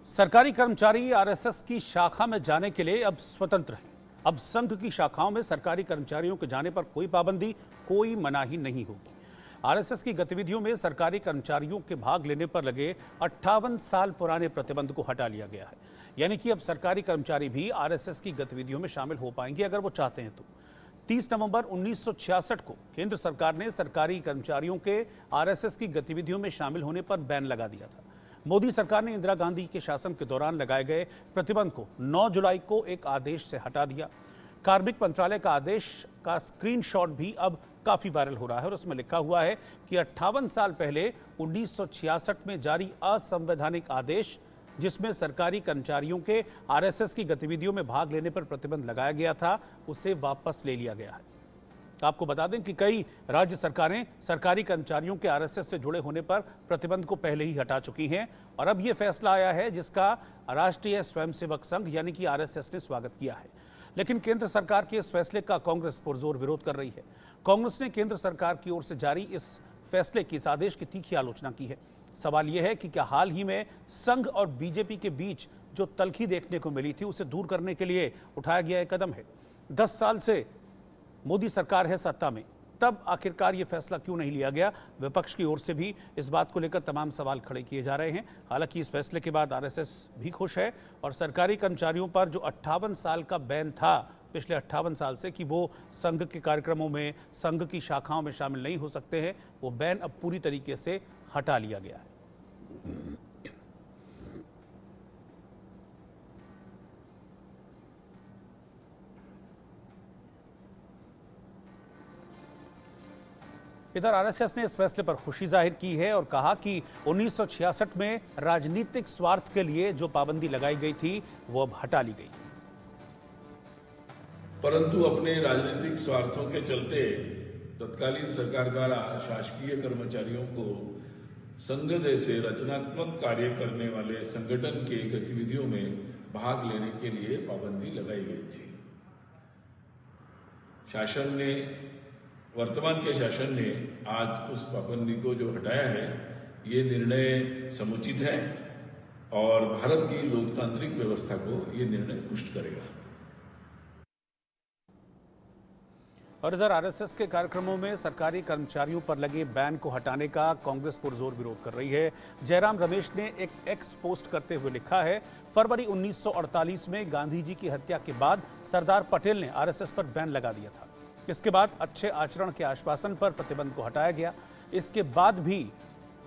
सरकारी कर्मचारी आरएसएस की शाखा में जाने के लिए अब स्वतंत्र हैं। अब संघ की शाखाओं में सरकारी कर्मचारियों के जाने पर कोई पाबंदी, कोई मनाही नहीं होगी। आरएसएस की गतिविधियों में सरकारी कर्मचारियों के भाग लेने पर लगे 58 साल पुराने प्रतिबंध को हटा लिया गया है। यानी कि अब सरकारी कर्मचारी भी आरएसएस की गतिविधियों में शामिल हो पाएंगे अगर वो चाहते हैं तो। 30 नवंबर 1966 को केंद्र सरकार ने सरकारी कर्मचारियों के आरएसएस की गतिविधियों में शामिल होने पर बैन लगा दिया था। मोदी सरकार ने इंदिरा गांधी के शासन के दौरान लगाए गए प्रतिबंध को 9 जुलाई को एक आदेश से हटा दिया। कार्मिक मंत्रालय का आदेश का स्क्रीनशॉट भी अब काफी वायरल हो रहा है और उसमें लिखा हुआ है कि 58 साल पहले 1966 में जारी असंवैधानिक आदेश, जिसमें सरकारी कर्मचारियों के आरएसएस की गतिविधियों में भाग लेने पर प्रतिबंध लगाया गया था, उसे वापस ले लिया गया है। आपको बता दें कि कई राज्य सरकारें सरकारी कर्मचारियों के आरएसएस से जुड़े होने पर प्रतिबंध को पहले ही हटा चुकी हैं और अब यह फैसला आया है जिसका राष्ट्रीय स्वयंसेवक संघ यानी कि आरएसएस ने स्वागत किया है। लेकिन केंद्र सरकार के इस फैसले का कांग्रेस पुरजोर विरोध कर रही है। कांग्रेस ने केंद्र सरकार की ओर से जारी इस फैसले की, इस आदेश की तीखी आलोचना की है। सवाल यह है कि क्या हाल ही में संघ और बीजेपी के बीच जो तल्खी देखने को मिली थी उसे दूर करने के लिए उठाया गया एक कदम है। 10 साल से मोदी सरकार है सत्ता में, तब आखिरकार ये फैसला क्यों नहीं लिया गया? विपक्ष की ओर से भी इस बात को लेकर तमाम सवाल खड़े किए जा रहे हैं। हालांकि इस फैसले के बाद आरएसएस भी खुश है और सरकारी कर्मचारियों पर जो 58 साल का बैन था पिछले 58 साल से कि वो संघ के कार्यक्रमों में, संघ की शाखाओं में शामिल नहीं हो सकते हैं, वो बैन अब पूरी तरीके से हटा लिया गया है। इधर आरएसएस ने इस फैसले पर खुशी जाहिर की है और कहा कि 1966 में राजनीतिक स्वार्थ के लिए जो पाबंदी लगाई गई थी वो अब हटा ली गई। परंतु अपने राजनीतिक स्वार्थों के चलते तत्कालीन सरकार द्वारा शासकीय कर्मचारियों को संघ जैसे रचनात्मक कार्य करने वाले संगठन के गतिविधियों में भाग लेने के लिए पाबंदी लगाई गई थी। शासन ने, वर्तमान के शासन ने आज उस पाबंदी को जो हटाया है, ये निर्णय समुचित है और भारत की लोकतांत्रिक व्यवस्था को ये निर्णय पुष्ट करेगा। और इधर आरएसएस के कार्यक्रमों में सरकारी कर्मचारियों पर लगे बैन को हटाने का कांग्रेस पुरजोर विरोध कर रही है। जयराम रमेश ने एक एक्स पोस्ट करते हुए लिखा है, फरवरी 1948 में गांधी जी की हत्या के बाद सरदार पटेल ने आरएसएस पर बैन लगा दिया था। इसके बाद अच्छे आचरण के आश्वासन पर प्रतिबंध को हटाया गया। इसके बाद भी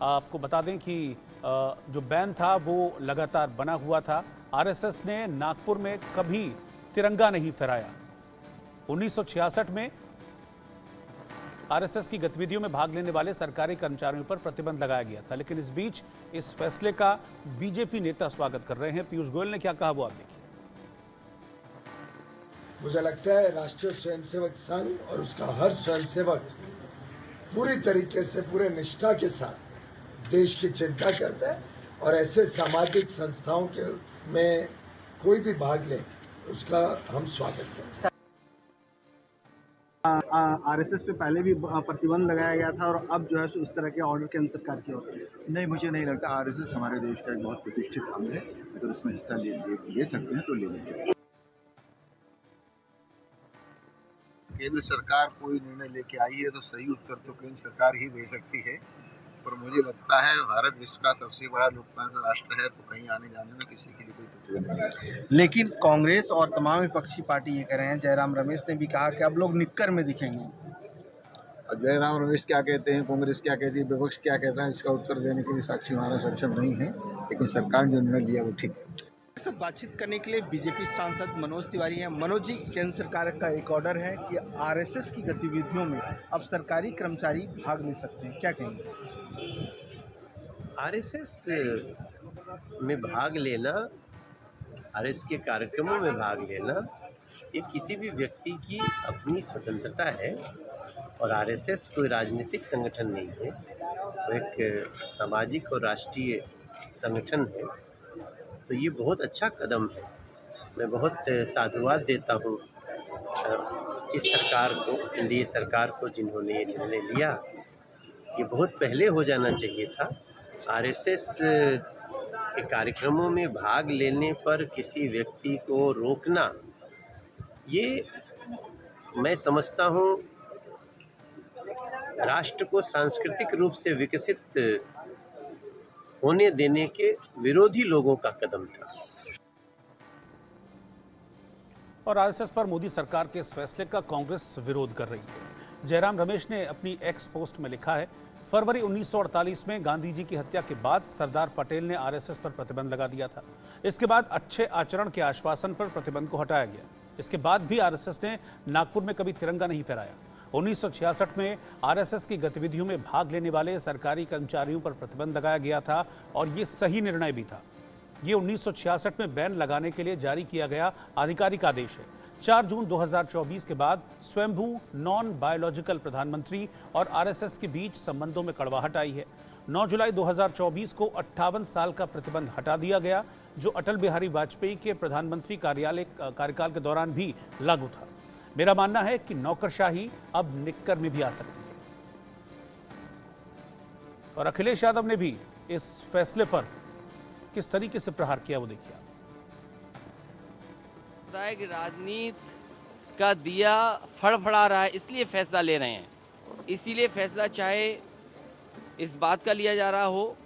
आपको बता दें कि जो बैन था वो लगातार बना हुआ था। आरएसएस ने नागपुर में कभी तिरंगा नहीं फहराया। 1966 में आरएसएस की गतिविधियों में भाग लेने वाले सरकारी कर्मचारियों पर प्रतिबंध लगाया गया था। लेकिन इस बीच इस फैसले का बीजेपी नेता स्वागत कर रहे हैं। पीयूष गोयल ने क्या कहा वो आप देखिए। मुझे लगता है राष्ट्रीय स्वयंसेवक संघ और उसका हर स्वयंसेवक पूरी तरीके से, पूरे निष्ठा के साथ देश की चिंता करता है और ऐसे सामाजिक संस्थाओं के में कोई भी भाग ले उसका हम स्वागत करते हैं। आरएसएस पे पहले भी प्रतिबंध लगाया गया था और अब जो है इस तरह के ऑर्डर केंद्र सरकार की ओर से नहीं, मुझे नहीं लगता। आरएसएस हमारे देश का एक बहुत प्रतिष्ठित संघ है, अगर उसमें हिस्सा ले सकते हैं तो ले लीजिए। केंद्र सरकार कोई निर्णय लेके आई है तो सही उत्तर तो केंद्र सरकार ही दे सकती है, पर मुझे लगता है भारत विश्व का सबसे बड़ा लोकतांत्रिक राष्ट्र है तो कहीं आने जाने में किसी के लिए कोई प्रतिबंध नहीं है। लेकिन कांग्रेस और तमाम विपक्षी पार्टी ये कह रहे हैं, जयराम रमेश ने भी कहा कि अब लोग निक्कर में दिखेंगे। जयराम रमेश क्या कहते हैं, कांग्रेस क्या कहती है, विपक्ष क्या कहता है, इसका उत्तर देने के लिए साक्षी हमारा सक्षम नहीं है, लेकिन सरकार ने जो निर्णय लिया वो ठीक है। सब बातचीत करने के लिए बीजेपी सांसद मनोज तिवारी हैं। मनोज जी, केंद्र सरकार का एक ऑर्डर है कि आरएसएस की गतिविधियों में अब सरकारी कर्मचारी भाग ले सकते हैं, क्या कहेंगे? आरएसएस में भाग लेना, आरएसएस के कार्यक्रमों में भाग लेना, ये किसी भी व्यक्ति की अपनी स्वतंत्रता है और आरएसएस कोई राजनीतिक संगठन नहीं है, वो एक सामाजिक और राष्ट्रीय संगठन है। तो ये बहुत अच्छा कदम है। मैं बहुत साधुवाद देता हूँ इस सरकार को, एनडीए सरकार को, जिन्होंने ये निर्णय लिया। ये बहुत पहले हो जाना चाहिए था। आरएसएस कि कार्यक्रमों में भाग लेने पर किसी व्यक्ति को रोकना, ये मैं समझता हूँ राष्ट्र को सांस्कृतिक रूप से विकसित होने देने के विरोधी लोगों का कदम था। और आरएसएस पर मोदी सरकार के इस फैसले का कांग्रेस विरोध कर रही है। जयराम रमेश ने अपनी एक्स पोस्ट में लिखा है, फरवरी 1948 में गांधी जी की हत्या के बाद सरदार पटेल ने आरएसएस पर प्रतिबंध लगा दिया था। इसके बाद अच्छे आचरण के आश्वासन पर प्रतिबंध को हटाया गया। इसके बाद भी आरएसएस ने नागपुर में कभी तिरंगा नहीं फहराया। 1966 में आरएसएस की गतिविधियों में भाग लेने वाले सरकारी कर्मचारियों पर प्रतिबंध लगाया गया था और ये सही निर्णय भी था। ये 1966 में बैन लगाने के लिए जारी किया गया आधिकारिक आदेश है। 4 जून 2024 के बाद स्वयंभू नॉन बायोलॉजिकल प्रधानमंत्री और आरएसएस के बीच संबंधों में कड़वाहट आई है। 9 जुलाई 2024 को 58 साल का प्रतिबंध हटा दिया गया, जो अटल बिहारी वाजपेयी के प्रधानमंत्री कार्यकाल के दौरान भी लागू था। मेरा मानना है कि नौकरशाही अब निक्कर में भी आ सकती है। और अखिलेश यादव ने भी इस फैसले पर किस तरीके से प्रहार किया वो देखिए। कि राजनीति का दिया फड़फड़ा रहा है, इसलिए फैसला ले रहे हैं। इसीलिए फैसला चाहे इस बात का लिया जा रहा हो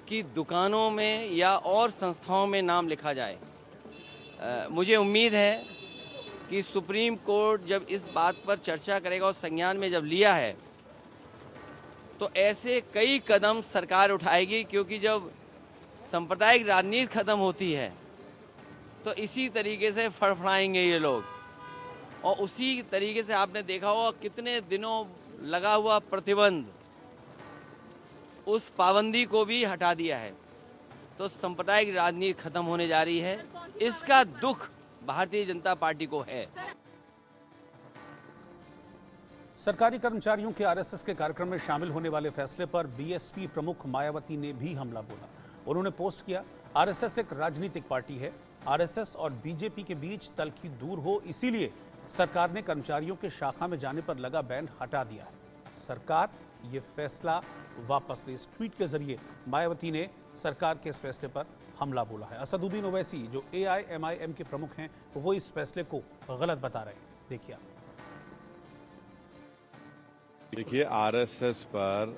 कि दुकानों में या और संस्थाओं में नाम लिखा जाए। मुझे उम्मीद है कि सुप्रीम कोर्ट जब इस बात पर चर्चा करेगा और संज्ञान में जब लिया है तो ऐसे कई कदम सरकार उठाएगी, क्योंकि जब सांप्रदायिक राजनीति खत्म होती है तो इसी तरीके से फड़फड़ाएंगे ये लोग। और उसी तरीके से आपने देखा होगा कितने दिनों लगा हुआ प्रतिबंध, उस पाबंदी को भी हटा दिया है। तो सांप्रदायिक राजनीति खत्म होने जा रही है। इसका दुख भारतीय जनता पार्टी को है। सरकारी कर्मचारियों के आरएसएस के कार्यक्रम में शामिल होने वाले फैसले पर बीएसपी प्रमुख मायावती ने भी हमला बोला। उन्होंने पोस्ट किया, आरएसएस एक राजनीतिक पार्टी है। आरएसएस और बीजेपी के बीच तलखी दूर हो, इसीलिए सरकार ने कर्मचारियों के शाखा में जाने पर लगा बैन हटा दिया है। सरकार ये फैसला वापस ले। इस ट्वीट के जरिए मायावती ने सरकार के इस फैसले पर हमला बोला है। असदुद्दीन ओवैसी, जो एआईएमआईएम के प्रमुख हैं, वो इस फैसले को गलत बता रहे हैं। देखिए। देखिए, आरएसएस पर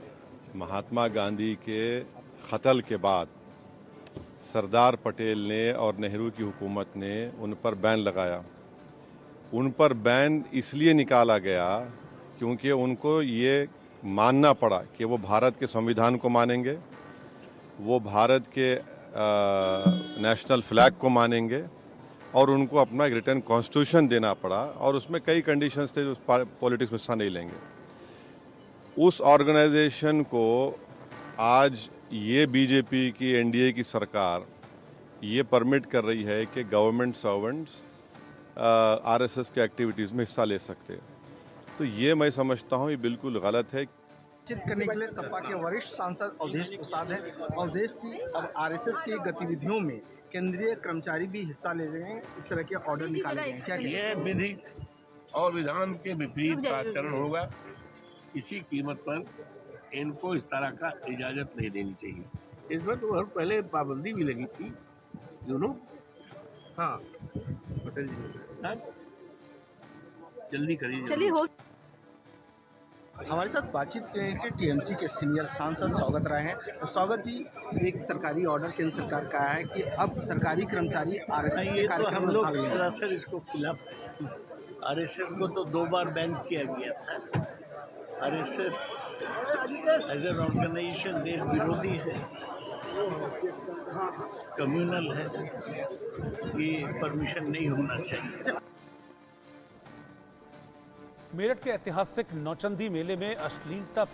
महात्मा गांधी के कत्ल के बाद सरदार पटेल ने और नेहरू की हुकूमत ने उन पर बैन लगाया। उन पर बैन इसलिए निकाला गया क्योंकि उनको ये मानना पड़ा कि वो भारत के संविधान को मानेंगे, वो भारत के नेशनल फ्लैग को मानेंगे और उनको अपना एक रिटर्न कॉन्स्टिट्यूशन देना पड़ा। और उसमें कई कंडीशंस थे जो पॉलिटिक्स में हिस्सा नहीं लेंगे। उस ऑर्गेनाइजेशन को आज ये बीजेपी की एनडीए की सरकार ये परमिट कर रही है कि गवर्नमेंट सर्वेंट्स आरएसएस के एक्टिविटीज़ में हिस्सा ले सकते हैं। तो ये मैं समझता हूँ ये बिल्कुल गलत है। बातचीत करने के लिए सपा के वरिष्ठ सांसद अवधेश प्रसाद हैं। अवधेश जी, अब आरएसएस की गतिविधियों में केंद्रीय कर्मचारी भी हिस्सा ले रहे हैं, इस तरह के ऑर्डर निकाले गए हैं, क्या ये विधि और विधान के विपरीत आचरण होगा। किसी कीमत पर इनको इस तरह का इजाजत नहीं देनी चाहिए। इसमें तो पहले पाबंदी भी लगी थी, हाँ पटेल जी, जल्दी करिए। चलिए हो। हमारे साथ बातचीत करने के टीएमसी के सीनियर सांसद स्वागत राय हैं। तो स्वागत जी, एक सरकारी ऑर्डर केंद्र सरकार का है कि अब सरकारी कर्मचारी आरएसएस के कार्यक्रम में भाग लेंगे। सरासर इसको खिलाफ आरएसएस को तो 2 बार बैन किया गया था। आरएसएस एज एन ऑर्गेनाइजेशन देश विरोधी है, कम्युनल है, ये परमिशन नहीं होना चाहिए। मेरठ के ऐतिहासिक नौचंदी मेले में अश्लीलता